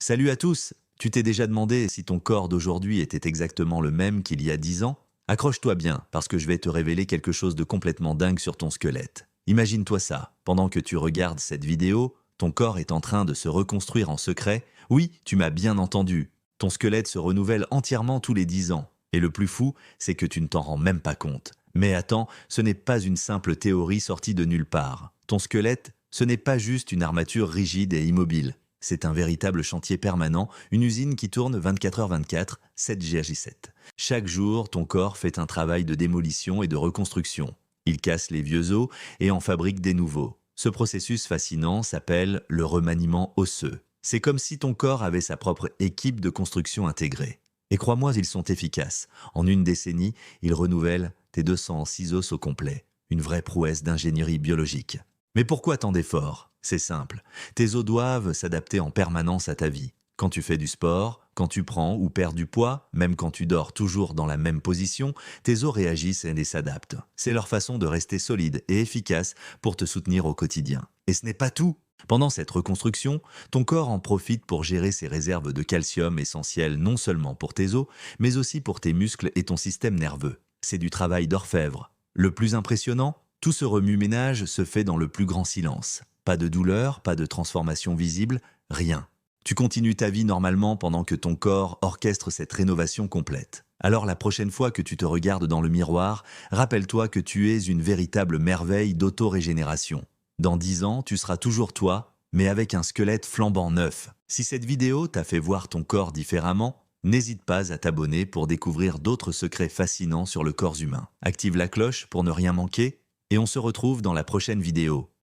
Salut à tous! Tu t'es déjà demandé si ton corps d'aujourd'hui était exactement le même qu'il y a 10 ans? Accroche-toi bien, parce que je vais te révéler quelque chose de complètement dingue sur ton squelette. Imagine-toi ça, pendant que tu regardes cette vidéo, ton corps est en train de se reconstruire en secret. Oui, tu m'as bien entendu. Ton squelette se renouvelle entièrement tous les 10 ans. Et le plus fou, c'est que tu ne t'en rends même pas compte. Mais attends, ce n'est pas une simple théorie sortie de nulle part. Ton squelette, ce n'est pas juste une armature rigide et immobile. C'est un véritable chantier permanent, une usine qui tourne 24h24, 7 j 7. Chaque jour, ton corps fait un travail de démolition et de reconstruction. Il casse les vieux os et en fabrique des nouveaux. Ce processus fascinant s'appelle le remaniement osseux. C'est comme si ton corps avait sa propre équipe de construction intégrée. Et crois-moi, ils sont efficaces. En une décennie, ils renouvellent tes 206 os au complet. Une vraie prouesse d'ingénierie biologique. Mais pourquoi tant d'efforts? C'est simple. Tes os doivent s'adapter en permanence à ta vie. Quand tu fais du sport, quand tu prends ou perds du poids, même quand tu dors toujours dans la même position, tes os réagissent et s'adaptent. C'est leur façon de rester solide et efficace pour te soutenir au quotidien. Et ce n'est pas tout. Pendant cette reconstruction, ton corps en profite pour gérer ses réserves de calcium essentielles non seulement pour tes os, mais aussi pour tes muscles et ton système nerveux. C'est du travail d'orfèvre. Le plus impressionnant, tout ce remue-ménage se fait dans le plus grand silence. Pas de douleur, pas de transformation visible, rien. Tu continues ta vie normalement pendant que ton corps orchestre cette rénovation complète. Alors la prochaine fois que tu te regardes dans le miroir, rappelle-toi que tu es une véritable merveille d'auto-régénération. Dans 10 ans, tu seras toujours toi, mais avec un squelette flambant neuf. Si cette vidéo t'a fait voir ton corps différemment, n'hésite pas à t'abonner pour découvrir d'autres secrets fascinants sur le corps humain. Active la cloche pour ne rien manquer et on se retrouve dans la prochaine vidéo.